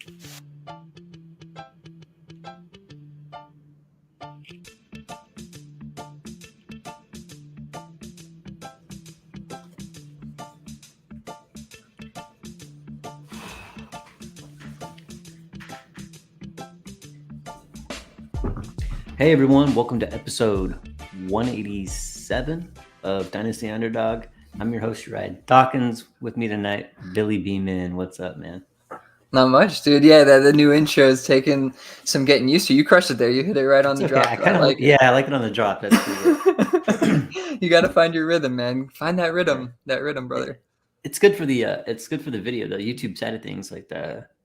Hey everyone, welcome to episode 187 of Dynasty Underdog. I'm your host, Ryan Dawkins. With me tonight, Billy Beeman. What's up, man? Not much, dude. Yeah, the new intro is taking some getting used to. You crushed it there. You hit it right on the drop. I like it on the drop. That's cool. You got to find your rhythm, man. Find that rhythm, brother. It's good for the video, the YouTube side of things. Like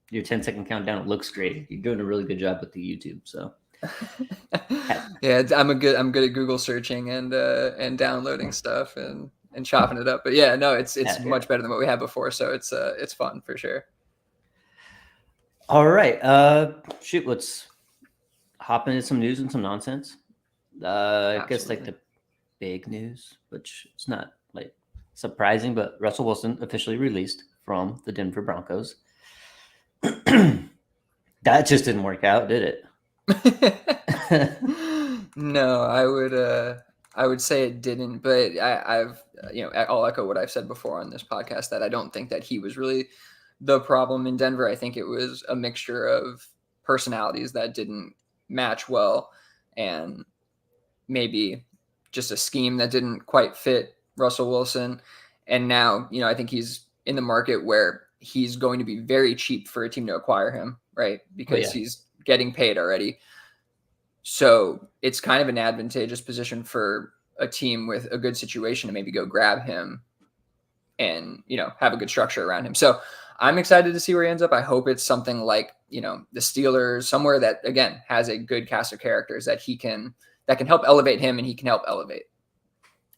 your 10-second countdown, it looks great. You're doing a really good job with the YouTube. So yeah, I'm good at Google searching and downloading stuff and chopping it up. But yeah, no, it's much better than what we had before. So it's fun for sure. All right, let's hop into some news and some nonsense. I guess like the big news, which is not like surprising, but Russell Wilson officially released from the Denver Broncos. That just didn't work out, did it? No, I would say it didn't, but I'll echo what I've said before on this podcast, that I don't think that he was really the problem in Denver. I think it was a mixture of personalities that didn't match well, and maybe just a scheme that didn't quite fit Russell Wilson. And now, I think he's in the market where he's going to be very cheap for a team to acquire him, right? Because he's getting paid already. So it's kind of an advantageous position for a team with a good situation to maybe go grab him and, have a good structure around him. So I'm excited to see where he ends up. I hope it's something like, the Steelers, somewhere that, again, has a good cast of characters that can help elevate him and he can help elevate.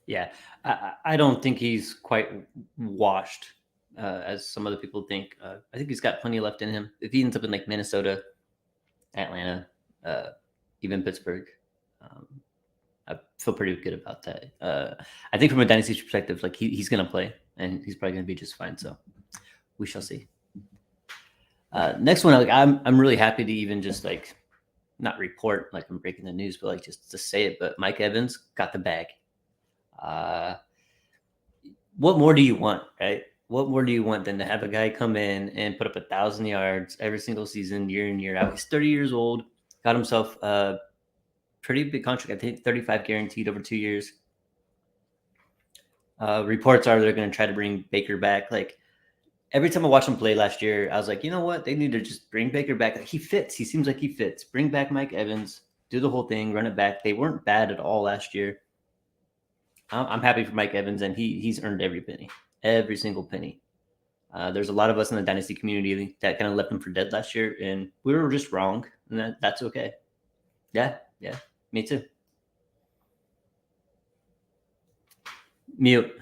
Yeah. I don't think he's quite washed as some other people think. I think he's got plenty left in him. If he ends up in like Minnesota, Atlanta, even Pittsburgh, I feel pretty good about that. I think from a dynasty perspective, like he's going to play and he's probably going to be just fine. So we shall see. Next one, like I'm really happy to even just like not report like I'm breaking the news, but like just to say it. But Mike Evans got the bag. What more do you want, right? What more do you want than to have a guy come in and put up 1,000 yards every single season, year in, year out? He's 30 years old, got himself a pretty big contract. I think 35 guaranteed over 2 years. Reports are they're going to try to bring Baker back. Like every time I watched him play last year, I was like, you know what? They need to just bring Baker back. Like, he fits. He seems like he fits. Bring back Mike Evans, do the whole thing, run it back. They weren't bad at all last year. I'm happy for Mike Evans, and he's earned every penny, every single penny. There's a lot of us in the dynasty community that kind of left him for dead last year, and we were just wrong, and that's okay. Yeah, me too. Mute.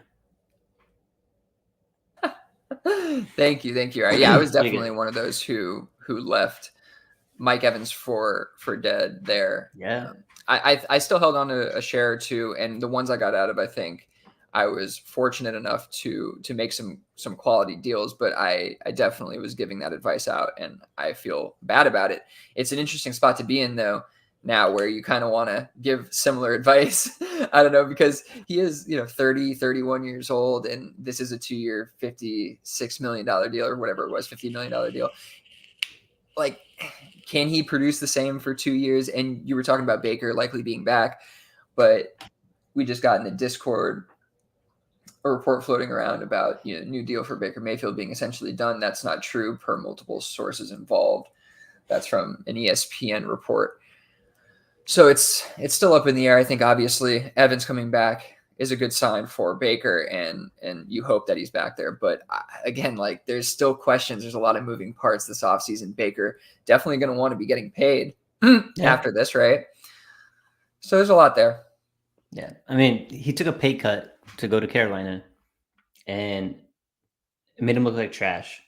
Thank you. Yeah, I was definitely one of those who left Mike Evans for dead there. Yeah. I still held on to a share or two, and the ones I got out of, I think I was fortunate enough to make some quality deals, but I definitely was giving that advice out, and I feel bad about it. It's an interesting spot to be in, though, now, where you kind of want to give similar advice. I don't know, because he is 30, 31 years old, and this is a 2-year $56 million deal, or whatever it was, $50 million deal. Like, can he produce the same for 2 years? And you were talking about Baker likely being back, but we just got in the Discord a report floating around about new deal for Baker Mayfield being essentially done. That's not true per multiple sources involved. That's from an ESPN report. So it's still up in the air. I think obviously Evans coming back is a good sign for Baker, and you hope that he's back there. But again, like, there's still questions. There's a lot of moving parts this offseason. Baker definitely going to want to be getting paid after this, right? So there's a lot there. Yeah. I mean, he took a pay cut to go to Carolina, and it made him look like trash.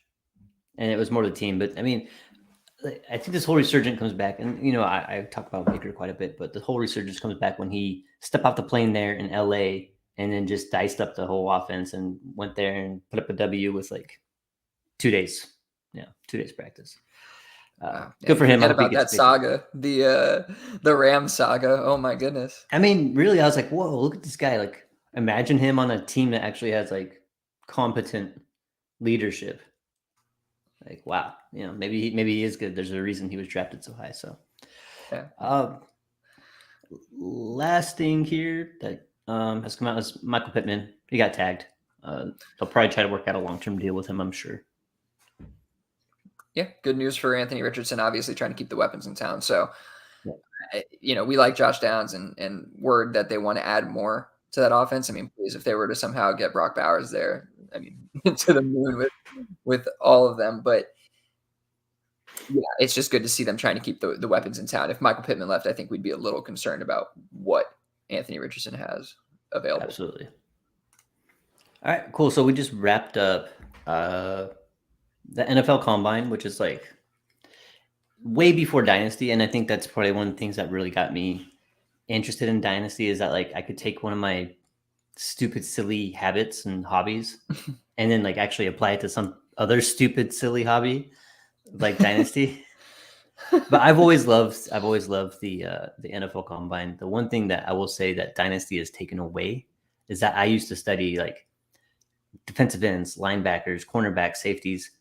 And it was more the team. But I mean, I think this whole resurgence comes back, and I talk about Baker quite a bit, but the whole resurgence comes back when he stepped off the plane there in LA and then just diced up the whole offense and went there and put up a W with like 2 days, 2 days practice. Wow, yeah, Good you for him. I forget hope he about gets that paid. saga, the Ram saga. Oh my goodness. I mean, really, I was like, whoa, look at this guy. Like, imagine him on a team that actually has like competent leadership. Like, wow, maybe he is good. There's a reason he was drafted so high. So, Yeah. uh, last thing here that has come out is Michael Pittman. He got tagged. They'll probably try to work out a long-term deal with him, I'm sure. Yeah, good news for Anthony Richardson. Obviously, trying to keep the weapons in town. So, Yeah. we like Josh Downs and word that they want to add more to that offense. I mean, please, if they were to somehow get Brock Bowers there, I mean, to the moon with all of them. But yeah, it's just good to see them trying to keep the weapons in town. If Michael Pittman left, I think we'd be a little concerned about what Anthony Richardson has available. Absolutely. All right, cool. So we just wrapped up the NFL Combine, which is like way before Dynasty, and I think that's probably one of the things that really got me interested in Dynasty is that like I could take one of my stupid, silly habits and hobbies, and then like actually apply it to some other stupid, silly hobby like Dynasty. But I've always loved the NFL Combine. The one thing that I will say that Dynasty has taken away is that I used to study like defensive ends, linebackers, cornerbacks, safeties,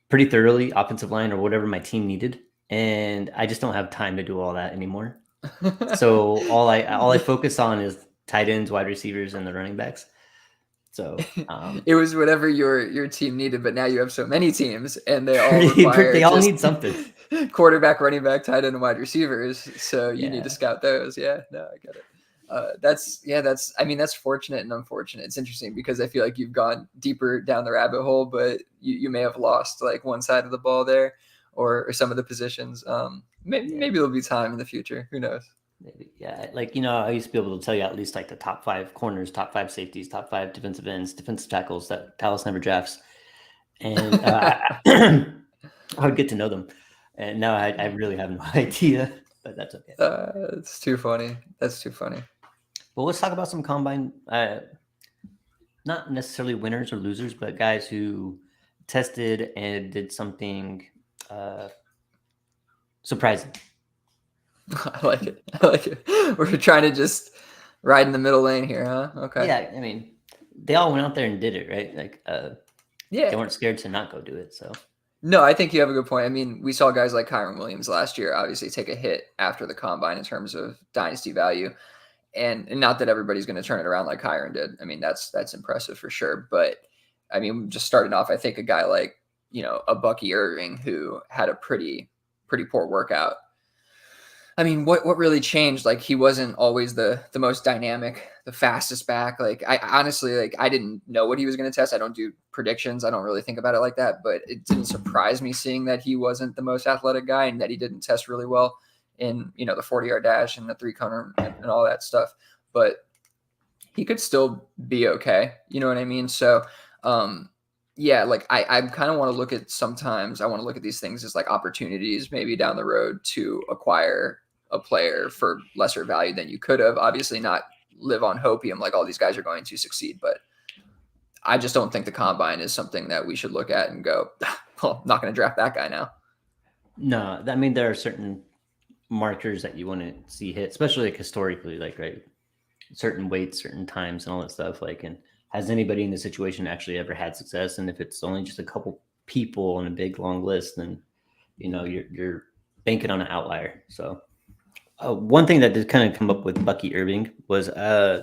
pretty thoroughly, offensive line or whatever my team needed, and I just don't have time to do all that anymore. So all I focus on is tight ends, wide receivers, and the running backs. So It was whatever your team needed, but now you have so many teams, and they all require they all just need something. quarterback, running back, tight end, and wide receivers. So you need to Yeah, scout those. Yeah, no, I get it. I mean, that's fortunate and unfortunate. It's interesting because I feel like you've gone deeper down the rabbit hole, but you may have lost like one side of the ball there, or some of the positions. Maybe, yeah. maybe there'll be time in the future. Who knows? Maybe. Yeah. Like, I used to be able to tell you at least like the top 5 corners, top 5 safeties, top 5 defensive ends, defensive tackles that Dallas never drafts. And I would get to know them. And now I really have no idea, but that's okay. It's too funny. That's too funny. Well, let's talk about some combine, not necessarily winners or losers, but guys who tested and did something surprising. I like it. I like it. We're trying to just ride in the middle lane here, huh? Okay. Yeah. I mean, they all went out there and did it, right? Like, Yeah. they weren't scared to not go do it. So, No, I think you have a good point. I mean, we saw guys like Kyron Williams last year obviously take a hit after the combine in terms of dynasty value. And not that everybody's going to turn it around like Kyron did. I mean, that's impressive for sure. But I mean, just starting off, I think a guy like, a Bucky Irving who had a pretty poor workout. I mean, what really changed? Like, he wasn't always the most dynamic, the fastest back. Like, I honestly, like, I didn't know what he was going to test. I don't do predictions. I don't really think about it like that. But it didn't surprise me seeing that he wasn't the most athletic guy and that he didn't test really well in, the 40-yard dash and the 3-cone and all that stuff. But he could still be okay. You know what I mean? So, yeah, like I kind of want to look at sometimes I want to look at these things as like opportunities maybe down the road to acquire a player for lesser value than you could have. Obviously not live on hopium like all these guys are going to succeed, but I just don't think the combine is something that we should look at and go, well, I'm not going to draft that guy now. no, I mean, there are certain markers that you want to see hit, especially like historically, like, right, certain weights, certain times, and all that stuff. Like, and has anybody in the situation actually ever had success? And if it's only just a couple people on a big long list, then you're banking on an outlier. So one thing that did kind of come up with Bucky Irving was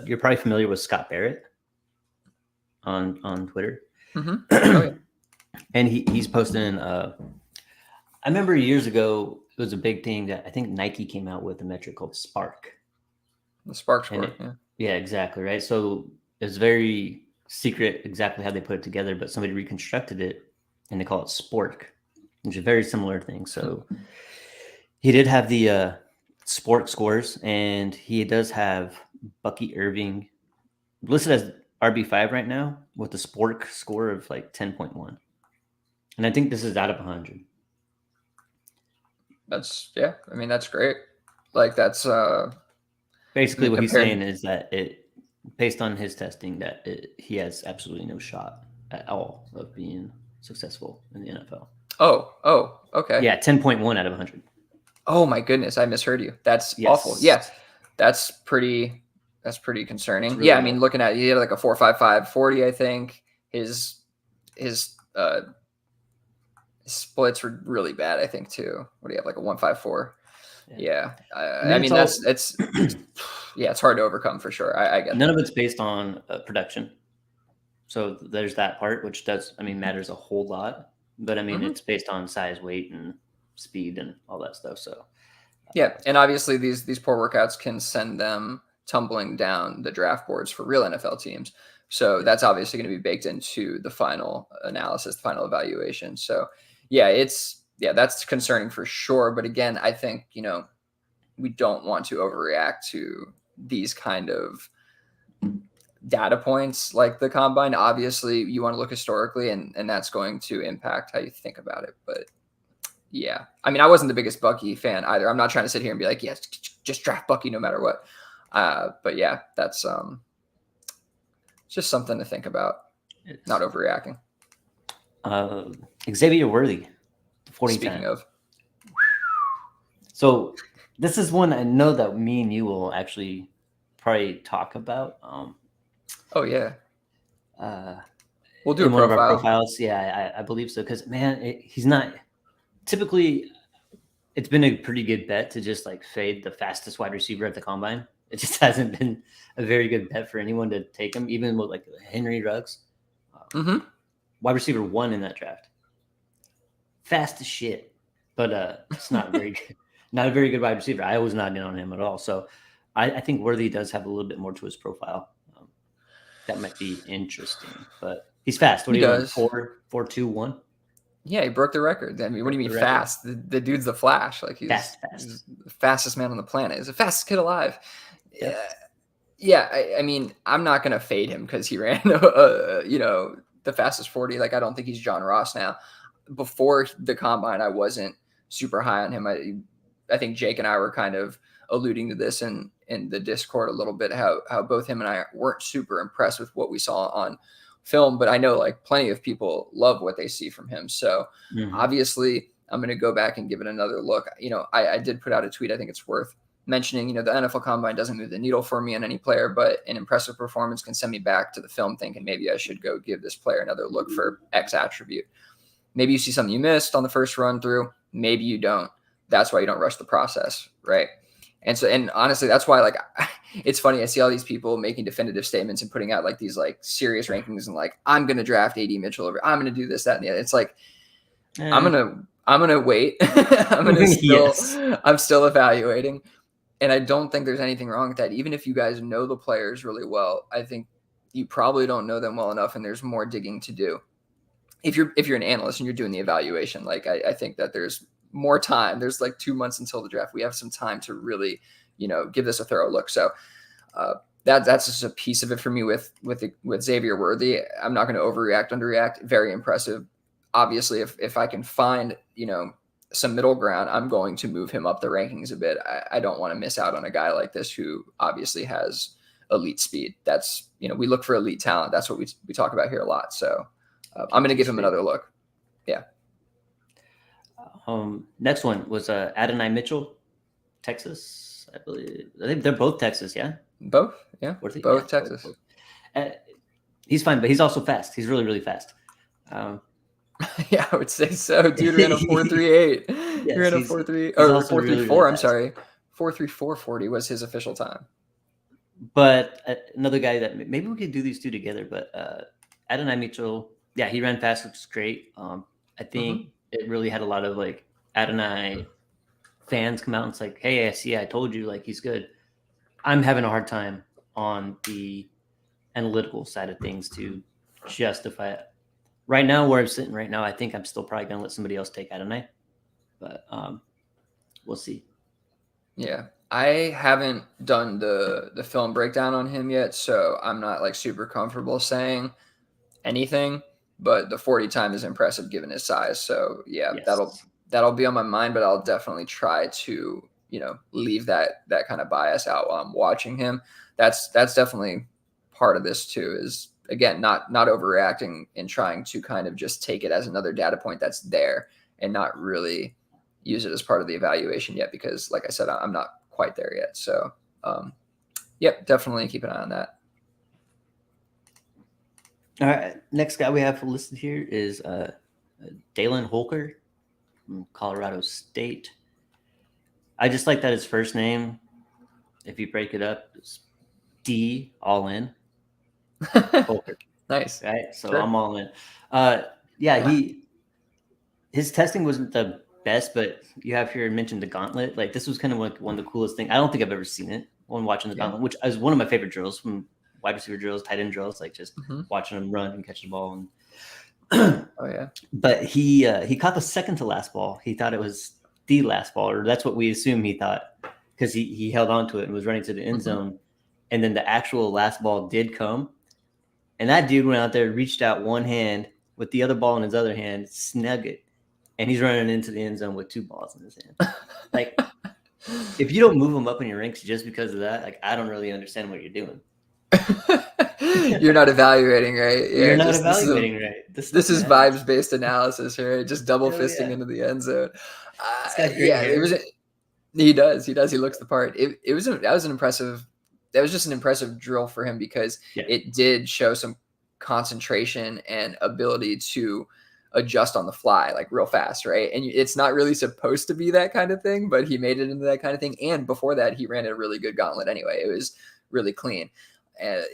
you're probably familiar with Scott Barrett on Twitter. Mm-hmm. Oh, yeah. And he's posting I remember years ago it was a big thing that I think Nike came out with a metric called Spark. The Spark And score. yeah, exactly, right. So it's very secret exactly how they put it together, but somebody reconstructed it and they call it Spork, which is a very similar thing. So he did have the Spork scores, and he does have Bucky Irving listed as RB5 right now with a Spork score of like 10.1. And I think this is out of 100. Yeah. I mean, that's great. Like, that's Basically, what he's compared. saying is that based on his testing, that he has absolutely no shot at all of being successful in the NFL. Oh, Okay. Yeah, 10.1 out of 100. Oh my goodness, I misheard you. That's awful. Yes. Yeah, that's pretty It's concerning. Yeah, really I mean, low. looking at he had like a 4.55 40, I think. His splits were really bad, I think too. What do you have, like a 1.54? Yeah. Yeah, I mean, I mean it's yeah, it's hard to overcome for sure. I get none that. of it's based on production. So there's that part, which does, I mean, matters a whole lot. But I mean, Hmm. it's based on size, weight, and speed, and all that stuff. So Yeah, and obviously these poor workouts can send them tumbling down the draft boards for real NFL teams. So yeah, that's obviously going to be baked into the final analysis, the final evaluation. So yeah, that's concerning for sure. But again, I think, we don't want to overreact to these kind of data points like the combine. Obviously, you want to look historically, and that's going to impact how you think about it. But yeah, I mean, I wasn't the biggest Bucky fan either. I'm not trying to sit here and be like, yes, just draft Bucky no matter what. But yeah, that's just something to think about. Not it's overreacting. uh, Xavier Worthy, 40 Speaking time. of, So this is one I know that me and you will actually probably talk about. oh yeah, Uh, we'll do a in one of our profile. profiles, yeah, I believe so. Because man, he's not typically. It's been a pretty good bet to just like fade the fastest wide receiver at the combine. It just hasn't been a very good bet for anyone to take him, even with like Henry Ruggs, Mm-hmm. wide receiver 1 in that draft. Fast as shit, but it's not very good. Not a very good wide receiver. I was not in on him at all. So I think Worthy does have a little bit more to his profile. That might be interesting, but he's fast. What He do you run? does. 4.2.1? Yeah, he broke the record. I mean, what do you Broke mean the record. fast? The dude's the Flash. Like Fast, he's fast. the fastest man on the planet. He's the fastest kid alive. Yep. Yeah. I mean, I'm not gonna fade him because he ran, the fastest 40. Like, I don't think he's John Ross now. Before the combine, I wasn't super high on him. I think Jake and I were kind of alluding to this in the Discord a little bit, how both him and I weren't super impressed with what we saw on film, but I know like plenty of people love what they see from him. So Mm-hmm. obviously I'm going to go back and give it another look. I did put out a tweet. I think it's worth mentioning. The NFL Combine doesn't move the needle for me on any player, but an impressive performance can send me back to the film thinking maybe I should go give this player another look for X attribute. Maybe you see something you missed on the first run through. Maybe you don't. That's why you don't rush the process, right? And honestly, that's why, like, it's funny. I see all these people making definitive statements and putting out like these like serious rankings and like, I'm gonna draft AD Mitchell over. I'm gonna do this, that, and the other. It's like I'm gonna wait. Yes. I'm still evaluating, and I don't think there's anything wrong with that. Even if you guys know the players really well, I think you probably don't know them well enough, and there's more digging to do. If you're an analyst and you're doing the evaluation, like I think that there's more time. There's like 2 months until the draft. We have some time to really, give this a thorough look. So that's just a piece of it for me with Xavier Worthy. I'm not going to overreact, underreact. Very impressive. Obviously, if I can find some middle ground, I'm going to move him up the rankings a bit. I don't want to miss out on a guy like this who obviously has elite speed. That's we look for elite talent. That's what we talk about here a lot. So I'm going to give him another look. Yeah. Next one was Adonai Mitchell, Texas, I believe. I think they're both Texas, yeah? Both. Yeah. Worthy? Both Yeah, Texas. both. He's fine, but he's also fast. He's really, really fast. Yeah, I would say so. Dude ran a 4.38. He Yes, ran a he's 4.3 he's or also 4.34. really, really I'm fast. sorry. 4.34 40 was his official time. But another guy that maybe we could do these two together, but Adonai Mitchell, yeah, he ran fast, which is great. I think it really had a lot of like Adonai fans come out and it's like, hey, I told you, like he's good. I'm having a hard time on the analytical side of things to justify it. Right now, where I'm sitting right now, I think I'm still probably gonna let somebody else take Adonai, but we'll see. Yeah. I haven't done the film breakdown on him yet, so I'm not like super comfortable saying anything, but the 40 time is impressive given his size. So yeah, Yes. that'll be on my mind, but I'll definitely try to, leave that kind of bias out while I'm watching him. That's definitely part of this too, is again, not overreacting and trying to kind of just take it as another data point that's there and not really use it as part of the evaluation yet, because like I said, I'm not quite there yet. So yep, definitely keep an eye on that. All right, next guy we have listed here is Dallin Holker from Colorado State. I just like that his first name, if you break it up, is D all in Holker. Nice. Right, so Sure. I'm all in. Yeah, his testing wasn't the best, but you have here mentioned the gauntlet. Like this was kind of like one of the coolest things. I don't think I've ever seen it when watching the gauntlet, which is one of my favorite drills, from wide receiver drills, tight end drills, like just watching them run and catch the ball. And oh yeah. But he caught the second to last ball. He thought it was the last ball, or that's what we assume he thought, because he held on to it and was running to the end zone. And then the actual last ball did come. And that dude went out there, reached out one hand with the other ball in his other hand, snug it. And he's running into the end zone with 2 balls in his hand. Like, if you don't move him up in your ranks just because of that, like, I don't really understand what you're doing. You're not evaluating, right? Yeah, you're not evaluating right. This is vibes-based analysis, right? Just double fisting into the end zone. Yeah, hair. He does. He looks the part. That was just an impressive drill for him, because it did show some concentration and ability to adjust on the fly, like real fast, right? And it's not really supposed to be that kind of thing, but he made it into that kind of thing. And before that, he ran a really good gauntlet anyway. It was really clean.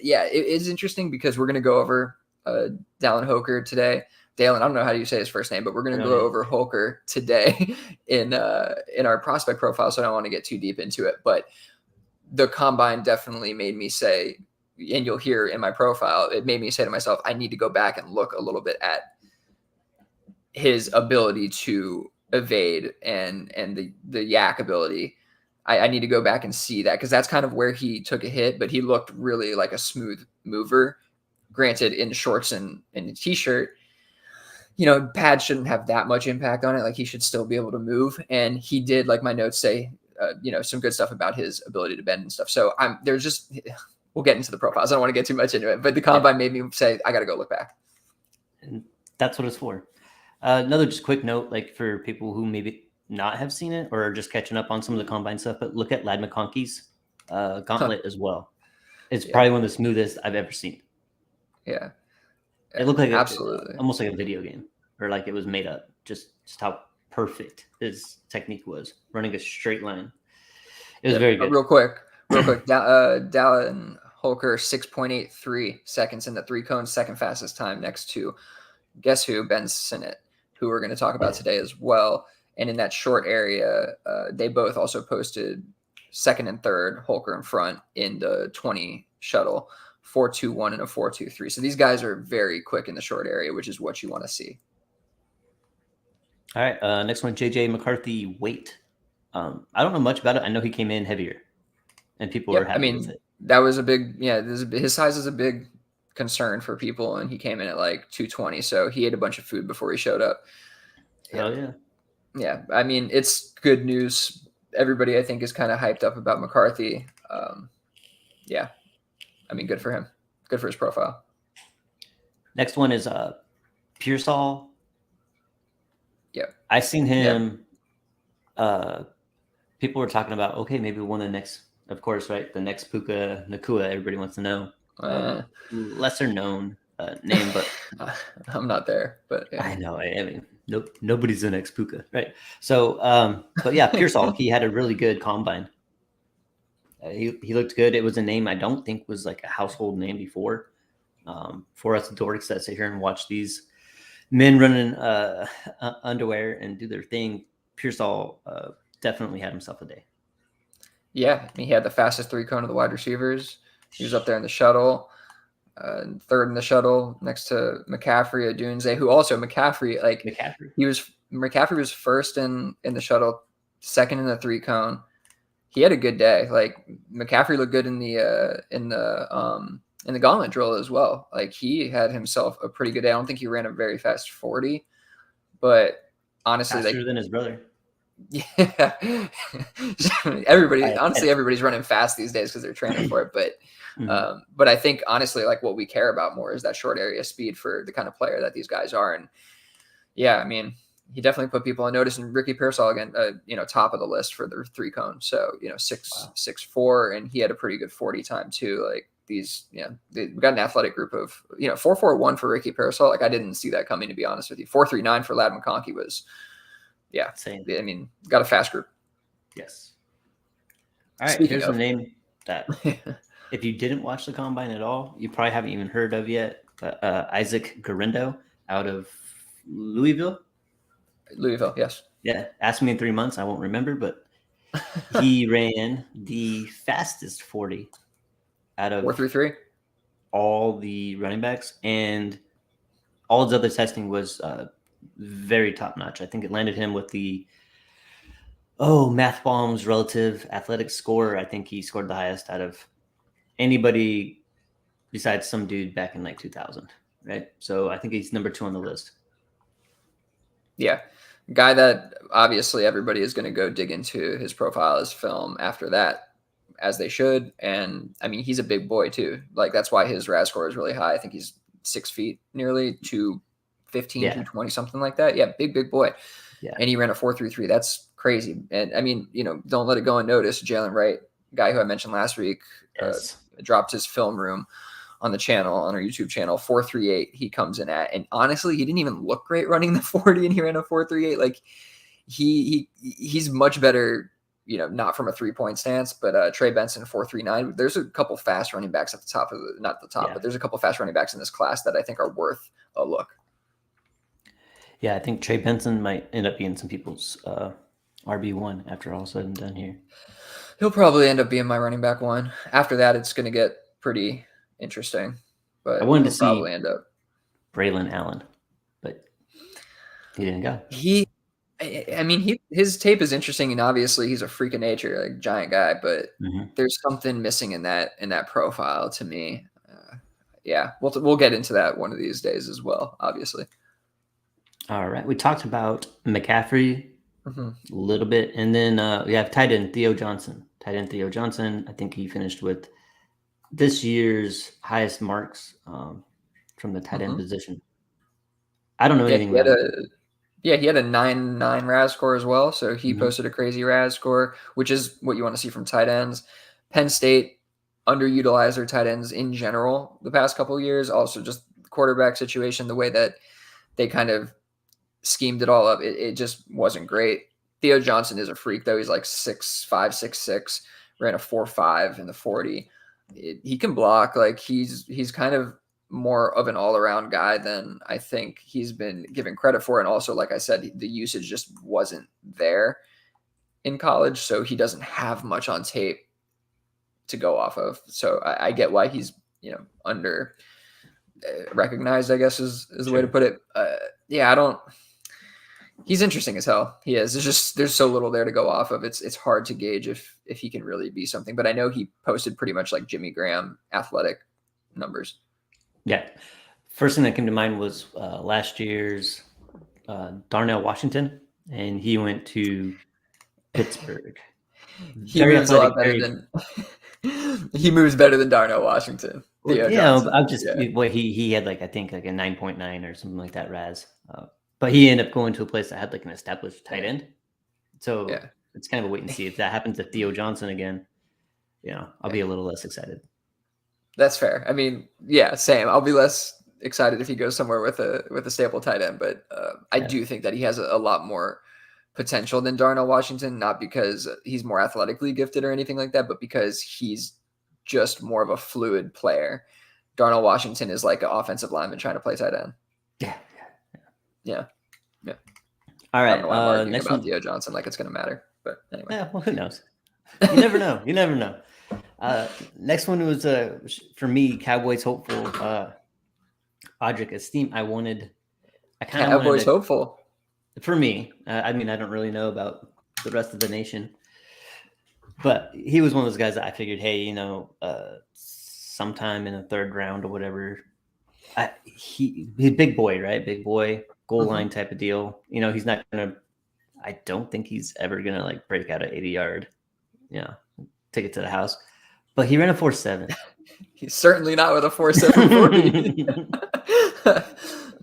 Yeah, it is interesting, because we're going to go over Dallin Holker today. Dallin, I don't know how you say his first name, but we're going to go over Holker today in our prospect profile, so I don't want to get too deep into it. But the combine definitely made me say, and you'll hear in my profile, it made me say to myself, I need to go back and look a little bit at his ability to evade and the yak ability. I need to go back and see that, because that's kind of where he took a hit, but he looked really like a smooth mover. Granted, in shorts and in a t-shirt, pads shouldn't have that much impact on it. Like, he should still be able to move. And he did, like my notes say, some good stuff about his ability to bend and stuff. So we'll get into the profiles. I don't want to get too much into it, but the combine made me say, I got to go look back. And that's what it's for. Another just quick note, like for people who maybe not have seen it or are just catching up on some of the combine stuff, but look at Ladd McConkey's gauntlet as well. It's probably one of the smoothest I've ever seen. Yeah. It looked like absolutely almost like a video game, or like it was made up. Just how perfect his technique was, running a straight line. It was very good. Real quick, Dallin Holker 6.83 seconds in the 3 cones, second fastest time, next to guess who? Ben Sinnott, who we're going to talk about today as well. And in that short area, they both also posted second and third, Holker in front in the 20 shuttle. 4.21 and a 4.23. So these guys are very quick in the short area, which is what you want to see. All right. Next one, JJ McCarthy weight. I don't know much about it. I know he came in heavier, and people were happy with it. That was a big, his size is a big concern for people, and he came in at like 220. So he ate a bunch of food before he showed up. Hell yeah. Yeah. I mean, it's good news. Everybody, I think, is kind of hyped up about McCarthy. Yeah. I mean, good for him. Good for his profile. Next one is Pearsall. Yeah. I seen him. Yeah. People were talking about, okay, maybe one of the next, of course, right? The next Puka Nakua, everybody wants to know. Lesser known name, but I'm not there. But yeah. I know. I mean, nobody's the next Puka, right? So, but yeah, Pearsall, he had a really good combine. He looked good. It was a name I don't think was like a household name before. For us dorks that sit here and watch these men running underwear and do their thing, Pearsall definitely had himself a day. Yeah, he had the fastest 3 cone of the wide receivers. He was up there in the shuttle, third in the shuttle next to McCaffrey, Adunze, who also McCaffrey was first in the shuttle, second in the 3 cone. He had a good day. Like, McCaffrey looked good in the gauntlet drill as well. Like, he had himself a pretty good day. I don't think he ran a very fast 40, but honestly, faster than his brother. Yeah, everybody's running fast these days because they're training for it. But but I think honestly, like, what we care about more is that short area speed for the kind of player that these guys are. And yeah, I mean, he definitely put people on notice. And Ricky Pearsall again, top of the list for the 3-cone. So Wow. 6'4", and he had a pretty good 40 time too. Like these, we got an athletic group of 4.41 for Ricky Pearsall. Like I didn't see that coming, to be honest with you. 4.39 for Lad McConkey was, Insane. I mean, got a fast group. Yes. All right. Speaking Here's a of, name that if you didn't watch the combine at all, you probably haven't even heard of yet. But Isaac Garindo out of Louisville. Louisville, yes. Yeah. Ask me in 3 months. I won't remember, but he ran the fastest 40 out of 4.33. all the running backs, and all his other testing was very top notch. I think it landed him with the Math Bomb's relative athletic score. I think he scored the highest out of anybody besides some dude back in like 2000, right? So I think he's number 2 on the list. Yeah. Guy that obviously everybody is going to go dig into his profile, his film after that, as they should. And I mean, he's a big boy too. Like that's why his RAS score is really high. I think he's 6 feet, nearly 215, 220, something like that. Yeah, big boy. Yeah. And he ran a 4.33. That's crazy. And I mean, don't let it go unnoticed. Jalen Wright, guy who I mentioned last week, Yes. dropped his film room on the channel, on our YouTube channel, 4.38 he comes in at. And honestly, he didn't even look great running the 40, and he ran a 4.38. Like he's much better, not from a 3-point stance, but Trey Benson 4.39. There's a couple fast running backs at the top of not the top, but there's a couple fast running backs in this class that I think are worth a look. Yeah, I think Trey Benson might end up being some people's RB1 after all said and done here. He'll probably end up being my running back 1. After that, it's going to get pretty interesting. But I wanted to see probably end up Braylon Allen, but he didn't go. His tape is interesting, and obviously he's a freak of nature, like giant guy. But there's something missing in that profile to me. We'll get into that one of these days as well, obviously. All right, we talked about McCaffrey a little bit, and then we have tight end Theo Johnson. I think he finished with this year's highest marks from the tight end position. I don't know anything about it. Yeah, he had a 9.9 RAS score as well, so he posted a crazy RAS score, which is what you want to see from tight ends. Penn State underutilized their tight ends in general the past couple of years. Also, just quarterback situation, the way that they kind of schemed it all up, it just wasn't great. Theo Johnson is a freak, though. He's like 6'5", 6'6", ran a 4.5 in the 40. He can block. Like he's kind of more of an all-around guy than I think he's been given credit for. And also, like I said, the usage just wasn't there in college, so he doesn't have much on tape to go off of. So I get why he's under recognized, I guess is the way to put it. He's interesting as hell. He is. There's so little there to go off of. It's hard to gauge if he can really be something. But I know he posted pretty much like Jimmy Graham athletic numbers. Yeah. First thing that came to mind was last year's Darnell Washington, and he went to Pittsburgh. He moves a lot better than he moves better than Darnell Washington. I'm just he had like I think like a 9.9 or something like that RAS. But he ended up going to a place that had like an established tight end. So it's kind of a wait and see. If that happens to Theo Johnson again, I'll be a little less excited. That's fair. I mean, same. I'll be less excited if he goes somewhere with a staple tight end, but I do think that he has a lot more potential than Darnell Washington, not because he's more athletically gifted or anything like that, but because he's just more of a fluid player. Darnell Washington is like an offensive lineman trying to play tight end. Yeah. All right. I don't know why I'm arguing about Theo Johnson like it's going to matter, but anyway. Yeah, well, who knows? You never know. You never know. Next one was for me, Cowboys hopeful. Audric Esteem. Cowboys hopeful. For me, I mean, I don't really know about the rest of the nation, but he was one of those guys that I figured, hey, sometime in the 3rd round or whatever. He's a big boy, right? Big boy, goal line type of deal. He's not gonna. I don't think he's ever gonna like break out an 80-yard, take it to the house. But he ran a 4.7. He's certainly not with a 4.7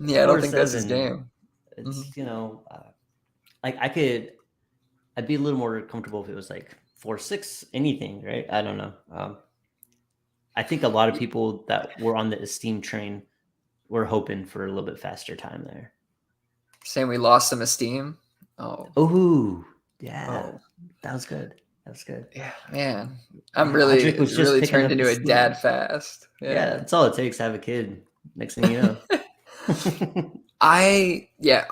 40. I don't think that's his game. It's like I'd be a little more comfortable if it was like 4.6 anything, right? I don't know. I think a lot of people that were on the esteem train were hoping for a little bit faster time there. Saying we lost some esteem. Oh, Oh, yeah, oh, that was good. That was good. yeah, man. I'm Yeah, Audric was just really picking turned up into his a steam. dad fast. Yeah, Yeah. that's all it takes to have a kid. Next thing you know. Yeah,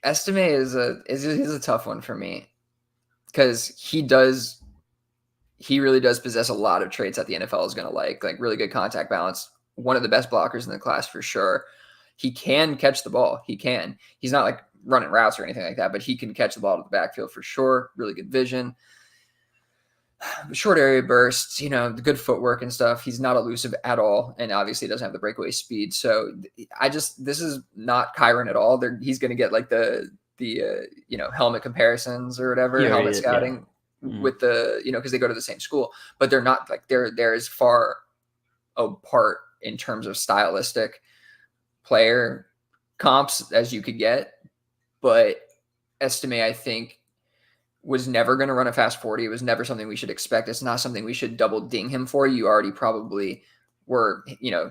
Estime is a tough one for me because he really does possess a lot of traits that the NFL is going to like really good contact balance. One of the best blockers in the class for sure. He can catch the ball. He can. He's not like running routes or anything like that, but he can catch the ball to the backfield for sure. Really good vision. Short area bursts, the good footwork and stuff. He's not elusive at all, and obviously doesn't have the breakaway speed. So this is not Kyron at all. He's going to get like the helmet comparisons or whatever, He already helmet did, yeah. scouting with the because they go to the same school, but they're not like they're as far apart in terms of stylistic player comps as you could get. But Estime, I think, was never going to run a fast 40. It was never something we should expect. It's not something we should double ding him for. You already probably were,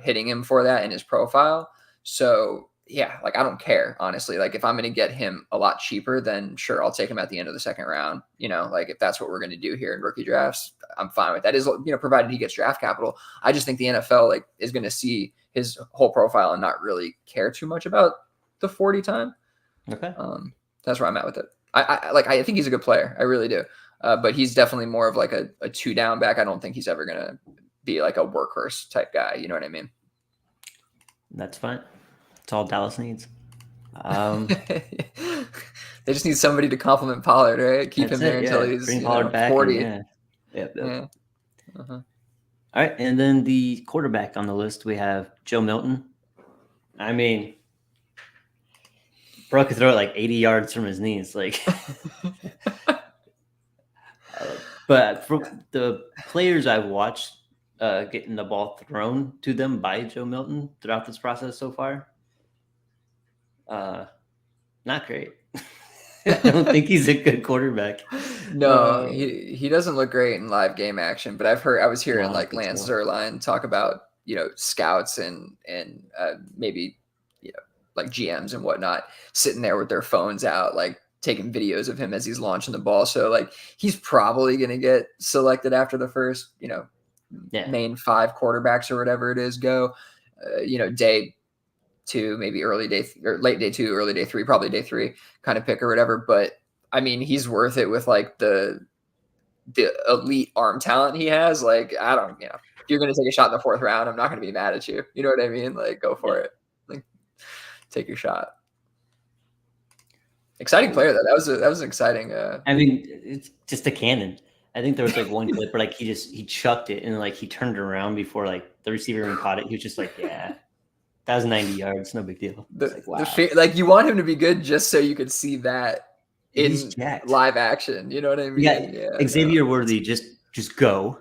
hitting him for that in his profile. So yeah, like I don't care, honestly. Like if I'm going to get him a lot cheaper, then sure, I'll take him at the end of the second round. Like if that's what we're going to do here in rookie drafts, I'm fine with that. Is provided he gets draft capital. I just think the NFL like is going to see his whole profile and not really care too much about the 40 time. Okay. That's where I'm at with it. I think he's a good player. I really do. But he's definitely more of like a 2 down back. I don't think he's ever going to be like a workhorse type guy. You know what I mean? That's fine. That's all Dallas needs. They just need somebody to compliment Pollard, right? Keep him there until he's Bring Pollard back 40. And, Yep. Yeah. Uh-huh. All right, and then the quarterback on the list, we have Joe Milton. I mean, bro could throw it like 80 yards from his knees, like. But from the players I've watched getting the ball thrown to them by Joe Milton throughout this process so far, not great. I don't think he's a good quarterback. No, he doesn't look great in live game action. But I was hearing like Lance Zierlein talk about scouts and maybe like GMs and whatnot sitting there with their phones out like taking videos of him as he's launching the ball. So like he's probably going to get selected after the first main 5 quarterbacks or whatever it is go. Day 2, maybe early day or late day 2, early day 3, probably day 3 kind of pick or whatever. But I mean, he's worth it with like the elite arm talent he has. Like, I don't, if you're going to take a shot in the 4th round, I'm not going to be mad at you. You know what I mean? Like, go for it. Like, take your shot. Exciting player though. That was exciting. I mean, it's just a cannon. I think there was like one clip where like he chucked it and like he turned around before like the receiver even caught it. He was just like, yeah. That was 90 yards, no big deal. Like, wow. Like you want him to be good just so you could see that in jacked. Live action. You know what I mean? Yeah, Xavier Worthy, just go.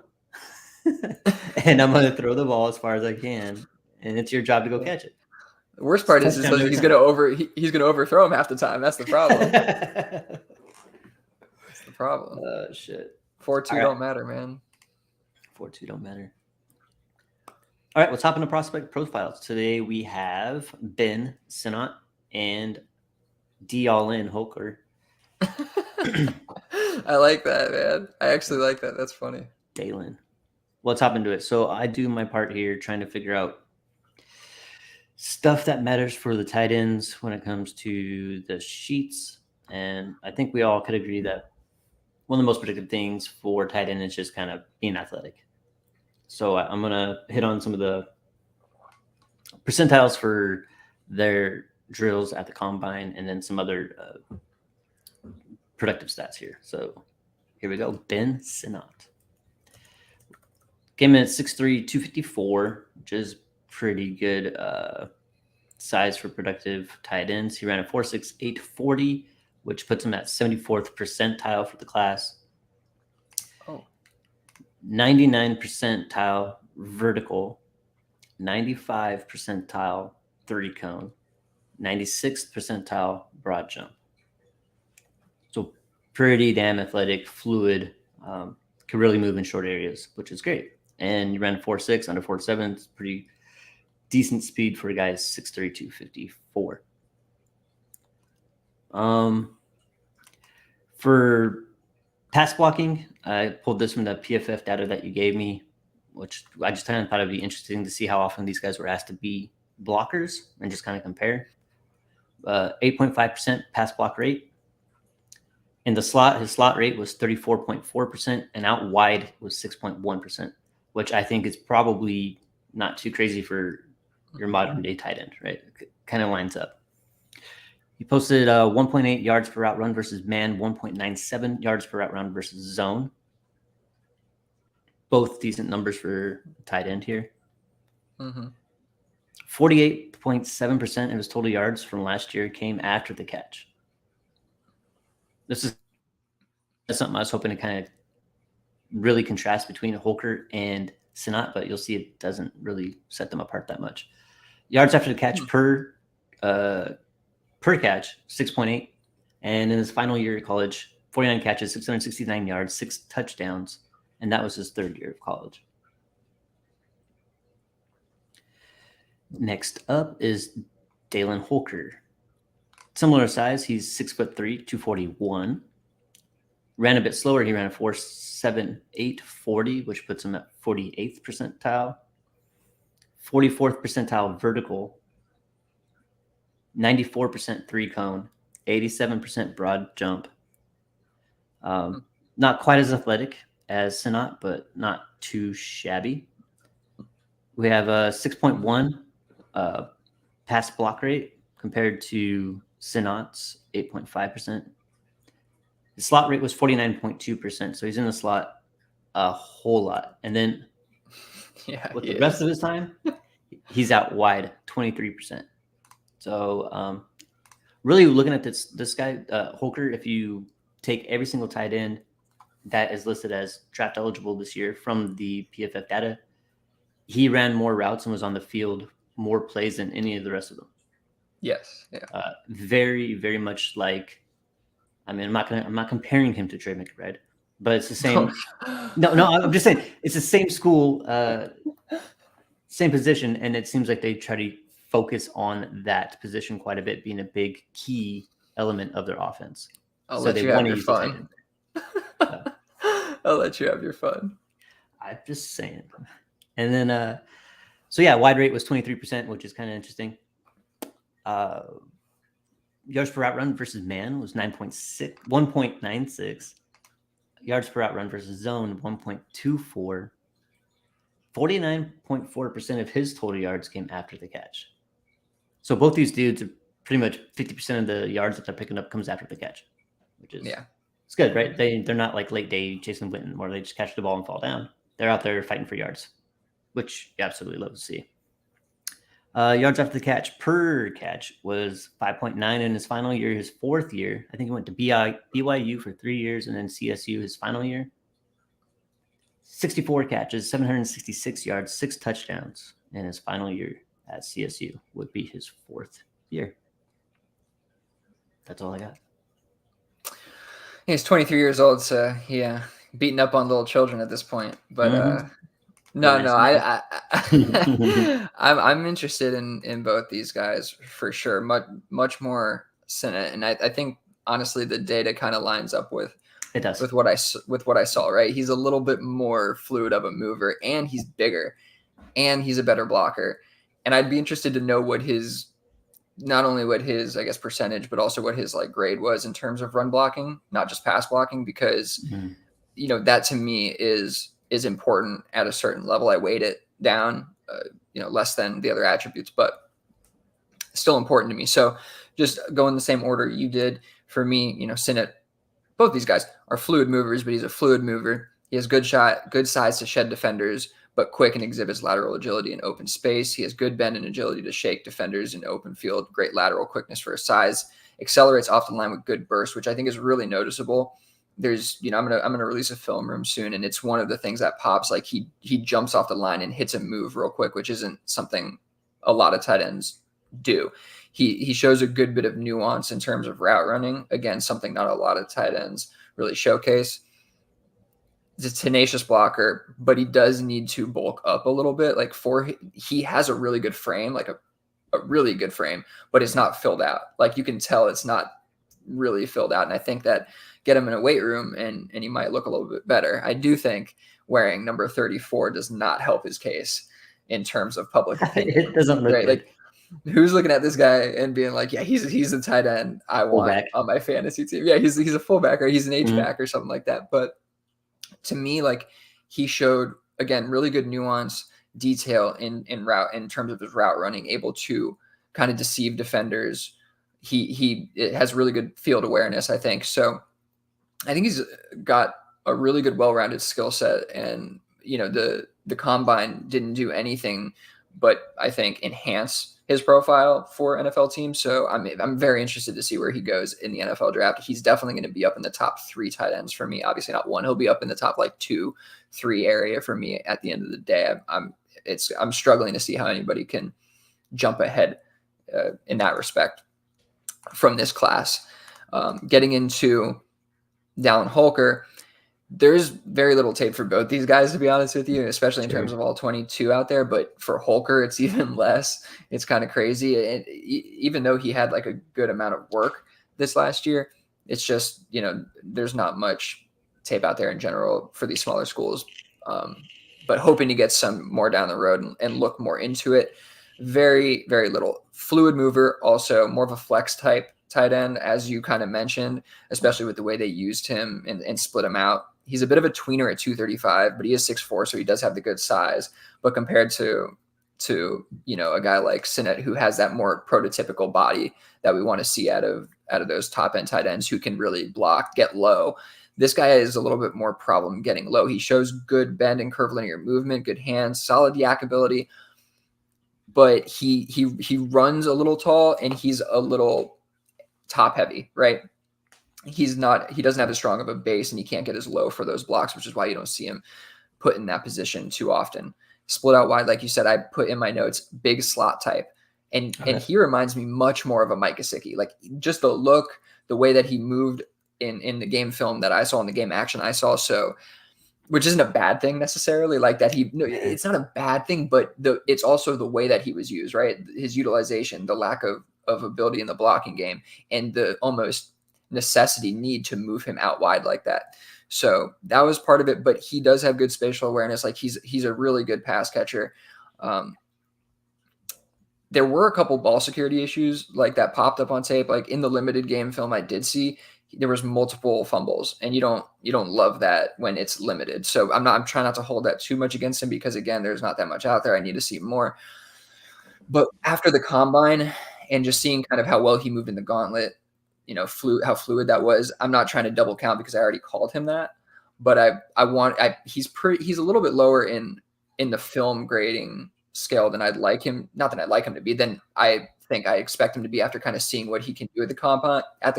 And I'm gonna throw the ball as far as I can, and it's your job to go catch it. The worst part is he's gonna overthrow him half the time. That's the problem. That's the problem. Oh shit. 4-2 don't matter, man. 4-2 don't matter. All right, let's hop into prospect profiles. Today we have Ben Sinnott and Dallin Holker. I like that, man. I actually like that. That's funny. Dallin. Let's hop into it. So I do my part here trying to figure out stuff that matters for the tight ends when it comes to the sheets. And I think we all could agree that one of the most predictive things for tight end is just kind of being athletic. So I'm going to hit on some of the percentiles for their drills at the combine and then some other productive stats here. So here we go. Ben Sinnott. Came in at 6'3", 254, which is pretty good size for productive tight ends. He ran a 4.6, 840, which puts him at 74th percentile for the class. 99 percentile vertical, 95 percentile 3 cone, 96th percentile broad jump. pretty damn athletic, fluid, can really move in short areas, which is great. And you ran 4.6 under 4.7. It's pretty decent speed for a guy 6'3", 254. For pass blocking, I pulled this from the PFF data that you gave me, which I just kind of thought it'd be interesting to see how often these guys were asked to be blockers and just kind of compare. 8.5% pass block rate. In the slot, his slot rate was 34.4%, and out wide was 6.1%, which I think is probably not too crazy for your modern day tight end, right? It kind of lines up. He posted 1.8 yards per route run versus man, 1.97 yards per route run versus zone. Both decent numbers for tight end here. 48.7% of his total yards from last year came after the catch. This is something I was hoping to kind of really contrast between Holker and Sinnott, but you'll see it doesn't really set them apart that much. Yards after the catch per catch, 6.8. And in his final year of college, 49 catches, 669 yards, 6 touchdowns, and that was his third year of college. Next up is Dallin Holker. Similar size, he's 6'3", 241. Ran a bit slower. He ran a 4.78 40, which puts him at 48th percentile, 44th percentile vertical, 94% 3-cone, 87% broad jump. Not quite as athletic as Sinnott, but not too shabby. We have a 6.1 pass block rate compared to Sinnott's 8.5%. The slot rate was 49.2%, so he's in the slot a whole lot. And then with the rest of his time, he's out wide 23%. So really looking at this guy, Holker, if you take every single tight end that is listed as draft eligible this year from the PFF data, he ran more routes and was on the field more plays than any of the rest of them. Yes. Yeah. Very, very much like, I mean, I'm not comparing him to Trey McBride, but it's the same. No, I'm just saying it's the same school, same position, and it seems like they try to focus on that position quite a bit, being a big key element of their offense. I'll let you have your fun. I'll let you have your fun. I'm just saying. And then, so yeah, wide rate was 23%, which is kind of interesting. Yards per route run versus man was 1.96. Yards per route run versus zone, 1.24. 49.4% of his total yards came after the catch. So both these dudes are pretty much 50% of the yards that they're picking up comes after the catch, which is it's good, right? They're not like late day Jason Witten where they just catch the ball and fall down. They're out there fighting for yards, which you absolutely love to see. Yards after the catch per catch was 5.9 in his final year, his fourth year. I think he went to BYU for 3 years and then CSU his final year. 64 catches, 766 yards, 6 touchdowns in his final year at CSU would be his fourth year. That's all I got. He's 23 years old, so beating up on little children at this point. But I'm interested in both these guys for sure. Much more Sinnott, and I think honestly the data kind of lines up with what I saw. Right, he's a little bit more fluid of a mover, and he's bigger, and he's a better blocker. And I'd be interested to know not only what his I guess percentage, but also what his like grade was in terms of run blocking, not just pass blocking, because that to me is important at a certain level. I weighed it down, less than the other attributes, but still important to me. So just go in the same order you did for me, Sinnott, both these guys are fluid movers, but he's a fluid mover. He has good size to shed defenders, but quick and exhibits lateral agility in open space. He has good bend and agility to shake defenders in open field, great lateral quickness for his size, accelerates off the line with good burst, which I think is really noticeable. There's, I'm gonna release a film room soon, and it's one of the things that pops. Like he jumps off the line and hits a move real quick, which isn't something a lot of tight ends do. He shows a good bit of nuance in terms of route running. Again, something not a lot of tight ends really showcase. He's a tenacious blocker, but he does need to bulk up a little bit. Like he has a really good frame, like a really good frame, but it's not filled out. Like you can tell it's not really filled out. And I think that get him in a weight room and he might look a little bit better. I do think wearing number 34 does not help his case in terms of public opinion. It doesn't look right? good. Like who's looking at this guy and being like, yeah, he's a tight end I want Fullback. on my fantasy team. Yeah, he's a fullback or he's an Mhm. H-back or something like that. But to me, like he showed again really good nuance, detail in route in terms of his route running, able to kind of deceive defenders. He has really good field awareness, I think. So I think he's got a really good, well-rounded skill set, and the combine didn't do anything but I think enhance his profile for NFL teams. So I'm very interested to see where he goes in the NFL draft. He's definitely going to be up in the top 3 tight ends for me. Obviously not one. He'll be up in the top like 2, 3 area for me at the end of the day. I'm struggling to see how anybody can jump ahead in that respect from this class. Getting into Dallin Holker, there's very little tape for both these guys, to be honest with you, especially in terms of all 22 out there. But for Holker, it's even less. It's kind of crazy. And even though he had like a good amount of work this last year, it's just, there's not much tape out there in general for these smaller schools. But hoping to get some more down the road and look more into it. Very, very little. Fluid mover, also more of a flex type tight end, as you kind of mentioned, especially with the way they used him and split him out. He's a bit of a tweener at 235, but he is 6'4", so he does have the good size. But compared to a guy like Sinnott, who has that more prototypical body that we want to see out of those top end tight ends who can really block, get low. This guy is a little bit more problem getting low. He shows good bend and curvilinear movement, good hands, solid yak ability, but he runs a little tall and he's a little top heavy, right? He doesn't have as strong of a base and he can't get as low for those blocks, which is why you don't see him put in that position too often. Split out wide, like you said, I put in my notes, big slot type. And he reminds me much more of a Mike Gesicki. Like just the look, the way that he moved in the game film that I saw, in the game action I saw. So, which isn't a bad thing necessarily, like that it's not a bad thing, but it's also the way that he was used, right? His utilization, the lack of ability in the blocking game, and the almost need to move him out wide like that. So that was part of it, but he does have good spatial awareness. Like he's a really good pass catcher. There were a couple ball security issues like that popped up on tape. Like in the limited game film I did see, there was multiple fumbles, and you don't love that when it's limited. So I'm trying not to hold that too much against him, because again, there's not that much out there. I need to see more. But after the combine and just seeing kind of how well he moved in the gauntlet, how fluid that was. I'm not trying to double count because I already called him that, but he's a little bit lower in the film grading scale than I'd like him. Not that I'd like him to be. Then I think I expect him to be after kind of seeing what he can do at the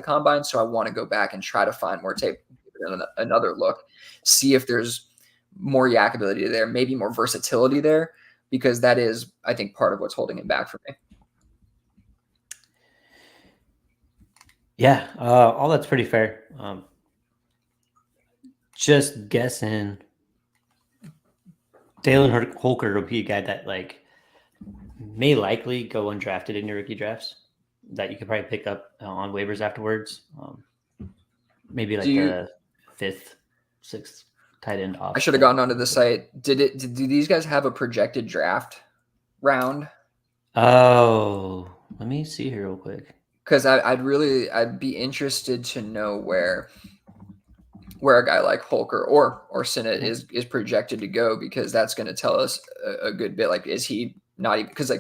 combine. So I want to go back and try to find more tape, another look, see if there's more yak ability there, maybe more versatility there, because that is, I think, part of what's holding him back for me. Yeah, all that's pretty fair. Just guessing, Dallin Holker will be a guy that may likely go undrafted in your rookie drafts that you could probably pick up on waivers afterwards. Maybe the 5th, 6th tight end off. I should have gone onto the site. Do these guys have a projected draft round? Oh, let me see here real quick. Because I'd be interested to know where a guy like Holker or Sinnott is projected to go, because that's going to tell us a good bit. Like, is he not even, because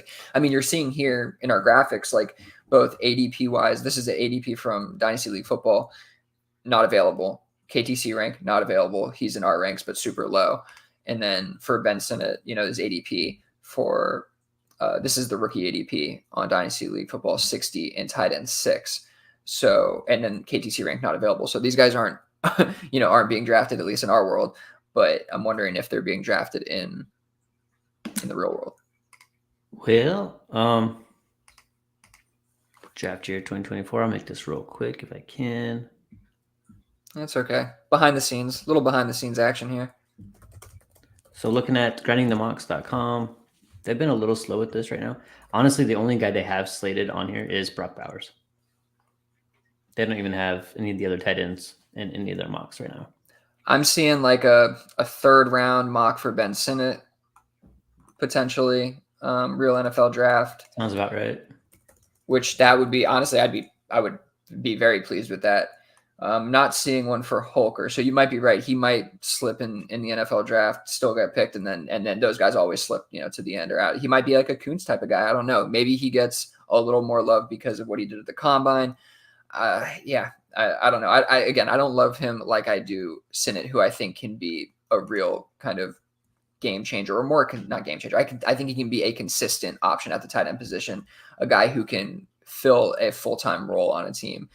you're seeing here in our graphics, like both ADP wise, this is the ADP from Dynasty League Football, not available. KTC rank, not available. He's in our ranks, but super low. And then for Ben Sinnott, his ADP for this is the rookie ADP on Dynasty League Football, 60 and tight end 6. So, and then KTC rank not available. So these guys aren't being drafted, at least in our world. But I'm wondering if they're being drafted in the real world. Well, draft year 2024. I'll make this real quick if I can. That's okay. Behind the scenes, little behind the scenes action here. So looking at grindingthemocks.com, they've been a little slow with this right now. Honestly, the only guy they have slated on here is Brock Bowers. They don't even have any of the other tight ends in any of their mocks right now. I'm seeing like a third round mock for Ben Sinnott, potentially, real NFL draft. Sounds about right. Which that would be, honestly, I would be very pleased with that. Not seeing one for Holker, so you might be right. He might slip in the NFL draft, still get picked, and then those guys always slip, to the end or out. He might be like a Kuntz type of guy. I don't know. Maybe he gets a little more love because of what he did at the combine. Yeah, I don't know. I don't love him like I do Sinnott, who I think can be a real kind of game changer, or more, not game changer. I think he can be a consistent option at the tight end position, a guy who can fill a full-time role on a team.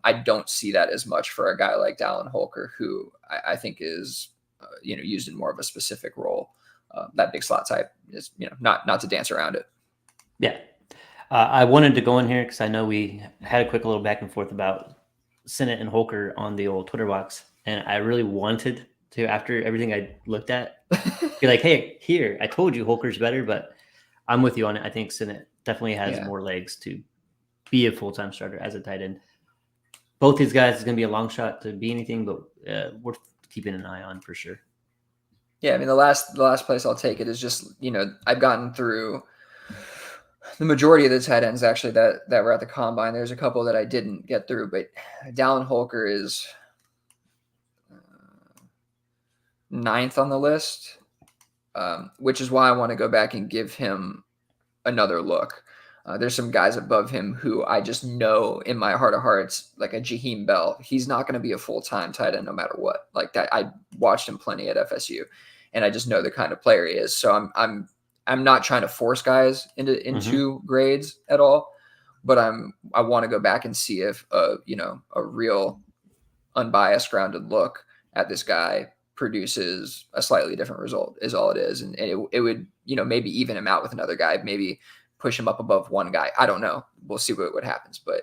I don't see that as much for a guy like Dallin Holker, who I think is, used in more of a specific role. That big slot type is, not to dance around it. Yeah. I wanted to go in here because I know we had a quick little back and forth about Sinnott and Holker on the old Twitter box. And I really wanted to, after everything I looked at, be like, hey, here, I told you Holker's better, but I'm with you on it. I think Sinnott definitely has more legs to be a full-time starter as a tight end. Both these guys is going to be a long shot to be anything, but worth keeping an eye on for sure. Yeah, I mean, the last place I'll take it is just, I've gotten through the majority of the tight ends actually that were at the combine. There's a couple that I didn't get through, but Dallin Holker is 9th on the list, which is why I want to go back and give him another look. There's some guys above him who I just know in my heart of hearts, like a Jaheim Bell, he's not going to be a full-time tight end no matter what. Like that, I watched him plenty at FSU, and I just know the kind of player he is. So I'm not trying to force guys into grades at all, but I want to go back and see if a real unbiased, grounded look at this guy produces a slightly different result, is all it is. And it would, maybe even him out with another guy, maybe push him up above one guy. I don't know. We'll see what happens. But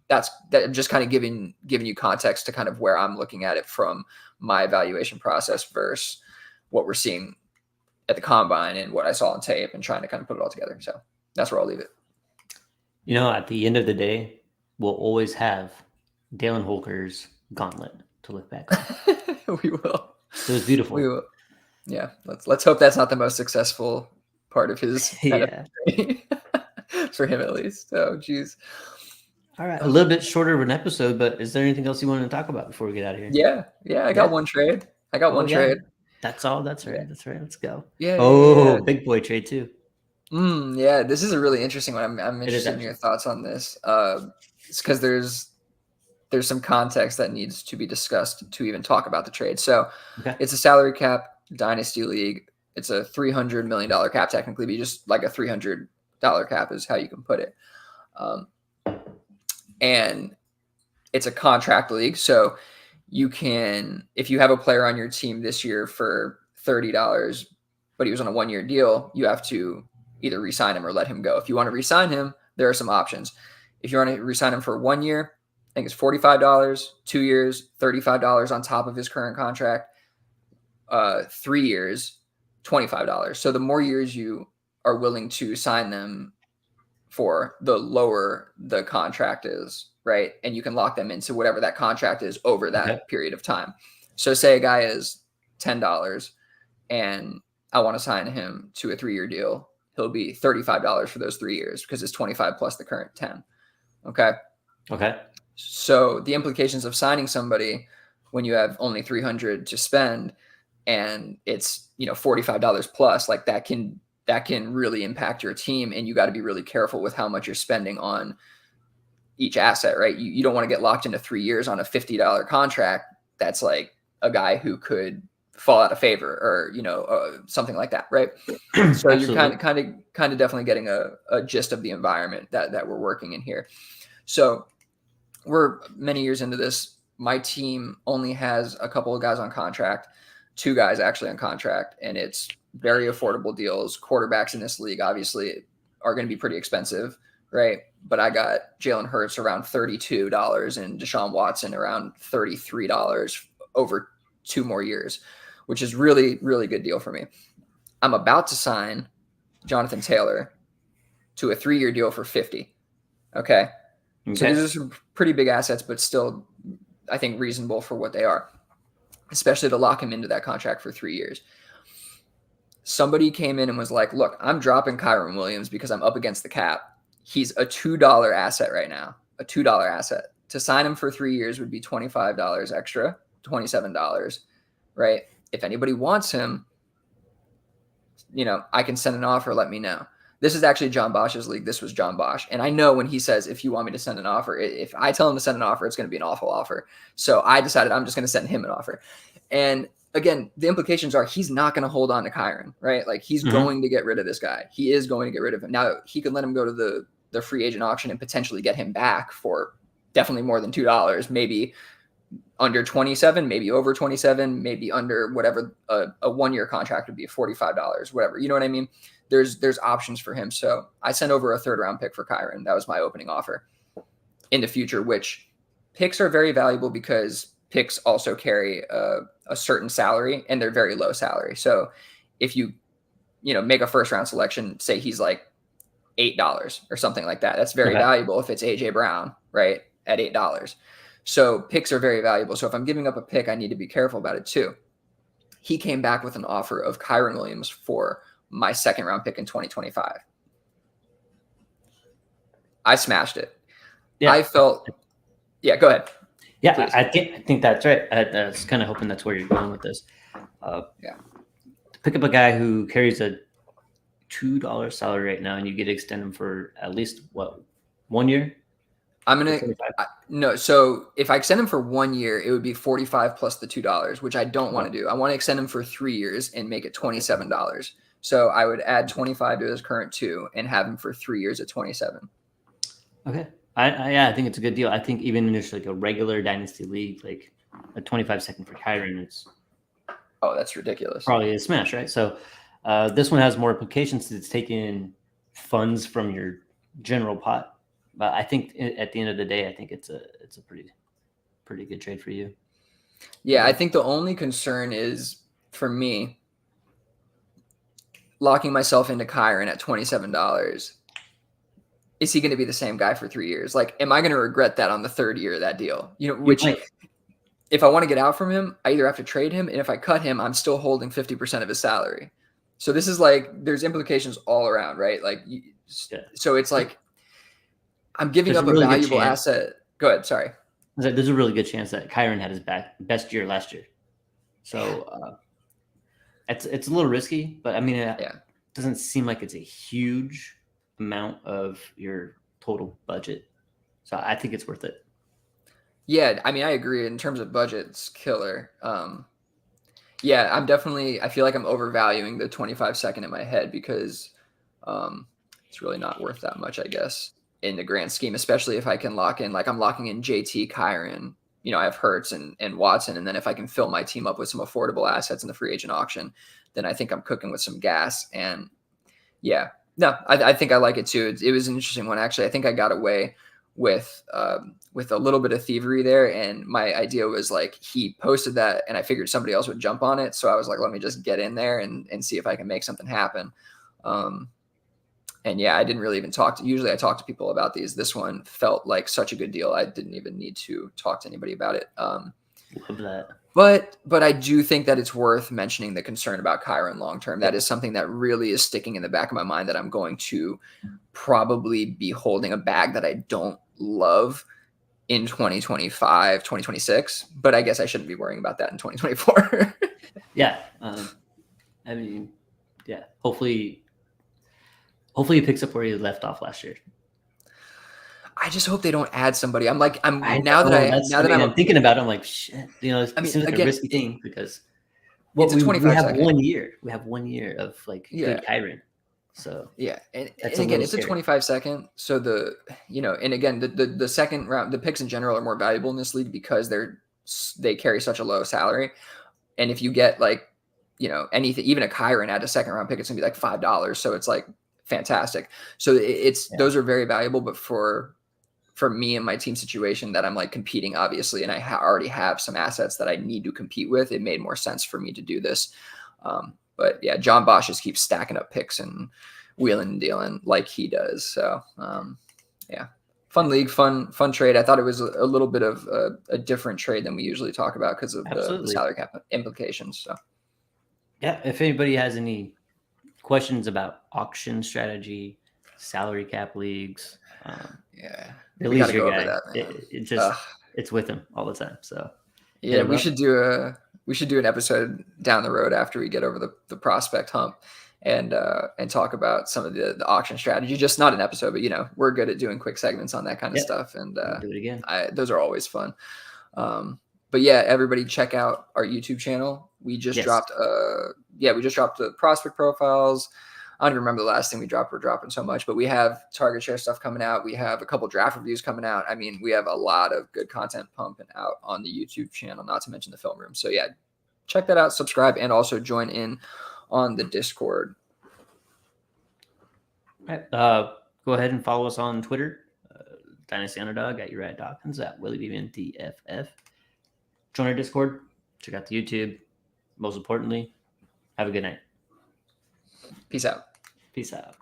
that just kind of giving you context to kind of where I'm looking at it from my evaluation process versus what we're seeing at the combine and what I saw on tape, and trying to kind of put it all together. So that's where I'll leave it. At the end of the day, we'll always have Dallin Holker's gauntlet to look back on. We will. It was beautiful. We will. Yeah. Let's hope that's not the most successful part of his for him, at least. Oh, geez. All right. A little bit shorter of an episode, but is there anything else you wanted to talk about before we get out of here? Yeah. I got one trade. Trade. That's all. That's right. That's right. Let's go. Yeah. Big boy trade too. Yeah. This is a really interesting one. I'm interested in your thoughts on this. It's because there's some context that needs to be discussed to even talk about the trade. So It's a salary cap dynasty league. It's a $300 million cap, technically, but just like a $300 cap is how you can put it. And it's a contract league. So you can, if you have a player on your team this year for $30, but he was on a 1-year deal, you have to either re-sign him or let him go. If you want to re-sign him, there are some options. If you want to re-sign him for 1 year, I think it's $45, 2 years, $35 on top of his current contract, 3 years, $25. So the more years you are willing to sign them for, the lower the contract is, right? And you can lock them into whatever that contract is over that period of time. So say a guy is $10 and I want to sign him to a 3-year deal. He'll be $35 for those 3 years because it's 25 plus the current 10. Okay. So the implications of signing somebody when you have only $300 to spend and it's, $45 plus, like that can really impact your team. And you got to be really careful with how much you're spending on each asset, right? You don't want to get locked into 3 years on a $50 contract. That's like a guy who could fall out of favor or, something like that. Right. So you're kind of definitely getting a gist of the environment that we're working in here. So we're many years into this. My team only has a couple of guys on contract, 2 guys actually on contract, and it's very affordable deals. Quarterbacks in this league obviously are going to be pretty expensive. right? But I got Jalen Hurts around $32 and Deshaun Watson around $33 over 2 more years, which is really, really good deal for me. I'm about to sign Jonathan Taylor to a 3-year deal for 50. Okay. So these are some pretty big assets, but still, I think, reasonable for what they are, especially to lock him into that contract for 3 years. Somebody came in and was like, look, I'm dropping Kyren Williams because I'm up against the cap. He's a $2 asset right now, a $2 asset. To sign him for 3 years would be $25 extra, $27, right? If anybody wants him, I can send an offer, let me know. This is actually John Bosch's league. This was John Bosch. And I know when he says, if you want me to send an offer, if I tell him to send an offer, it's going to be an awful offer. So I decided I'm just going to send him an offer. And again, the implications are he's not going to hold on to Kyren, right? Like he's going to get rid of this guy. He is going to get rid of him. Now he could let him go to the free agent auction and potentially get him back for definitely more than $2, maybe under 27, maybe over 27, maybe under whatever a 1-year contract would be, $45, whatever. You know what I mean? There's options for him. So I sent over a 3rd-round pick for Kyren. That was my opening offer in the future, which picks are very valuable because picks also carry a certain salary and they're very low salary. So if you make a 1st-round selection, say he's like $8 or something like that, that's very valuable if it's AJ Brown, right, at $8. So picks are very valuable. So if I'm giving up a pick, I need to be careful about it too. He came back with an offer of Kyren Williams for my 2nd-round pick in 2025. I smashed it. Yeah. I felt, go ahead. Yeah, I think that's right. I was kind of hoping that's where you're going with this. To pick up a guy who carries a $2 salary right now, and you get to extend him for at least 1 year. So if I extend him for 1 year, it would be 45 plus the $2, which I don't want to do. I want to extend him for 3 years and make it $27. So I would add 25 to his current 2 and have him for 3 years at 27. Okay. I think it's a good deal. I think even in just like a regular dynasty league, like a 25-second for Kyren, that's ridiculous. Probably a smash, right? So this one has more implications. It's taking funds from your general pot, but I think at the end of the day, I think it's a pretty good trade for you. Yeah, I think the only concern is for me locking myself into Kyren at $27. Is he going to be the same guy for 3 years? Like, am I going to regret that on the 3rd year of that deal? Which if I want to get out from him, I either have to trade him, and if I cut him, I'm still holding 50% of his salary. So this is like, there's implications all around, right? Like, so it's like, I'm giving up a valuable asset. Go ahead. Sorry. There's a really good chance that Kyren had his best year last year. So it's a little risky, but I mean, it doesn't seem like it's a huge amount of your total budget. So I think it's worth it. Yeah, I mean, I agree. In terms of budget, it's killer. Yeah, I feel like I'm overvaluing the 25-second in my head because it's really not worth that much, I guess, in the grand scheme, especially if I can lock in, like I'm locking in JT, Kyren, I have Hurts and Watson. And then if I can fill my team up with some affordable assets in the free agent auction, then I think I'm cooking with some gas. And yeah, no, I think I like it too. It was an interesting one, actually. I think I got away with a little bit of thievery there. And my idea was like, he posted that and I figured somebody else would jump on it. So I was like, let me just get in there and see if I can make something happen. And yeah, I didn't really even usually I talk to people about these. This one felt like such a good deal. I didn't even need to talk to anybody about it. Love that. But I do think that it's worth mentioning the concern about Kyren long-term. That is something that really is sticking in the back of my mind, that I'm going to probably be holding a bag that I don't love in 2025, 2026. But I guess I shouldn't be worrying about that in 2024. Yeah. I mean, yeah, hopefully he picks up where he left off last year. I just hope they don't add somebody. I'm thinking about it, I'm like, shit, it seems like a risky thing because we have 1 year. We have 1 year of like good Kyren. So yeah. And again, it's a 25-second. So and again, the second round, the picks in general are more valuable in this league because they carry such a low salary. And if you get like, anything, even a Kyren at a 2nd round pick, it's gonna be like $5. So it's like fantastic. So it's Yeah. those are very valuable, but for me and my team situation that I'm like competing, obviously, and I already have some assets that I need to compete with, it made more sense for me to do this. But yeah, John Bosch just keeps stacking up picks and wheeling and dealing like he does. So yeah, fun league, fun trade. I thought it was a little bit of a different trade than we usually talk about because of the salary cap implications. So yeah, if anybody has any questions about auction strategy, salary cap leagues, yeah, we got Billy's to your go over guy. that, man. It just it's with him all the time. So hit Yeah, him we up. should do an episode down the road after we get over the prospect hump and talk about some of the auction strategy. Just not an episode, but we're good at doing quick segments on that kind of Yep. stuff, and We'll do it again. those are always fun. But yeah, everybody check out our YouTube channel. We just dropped the prospect profiles. I don't even remember the last thing we dropped. We're dropping so much, but we have target share stuff coming out. We have a couple draft reviews coming out. I mean, we have a lot of good content pumping out on the YouTube channel, not to mention the film room. So yeah, check that out, subscribe, and also join in on the Discord. All right. Go ahead and follow us on Twitter, Dynasty Underdog at Uriah Dawkins at WillieBeemanTFF. Join our Discord. Check out the YouTube. Most importantly, have a good night. Peace out. Peace out.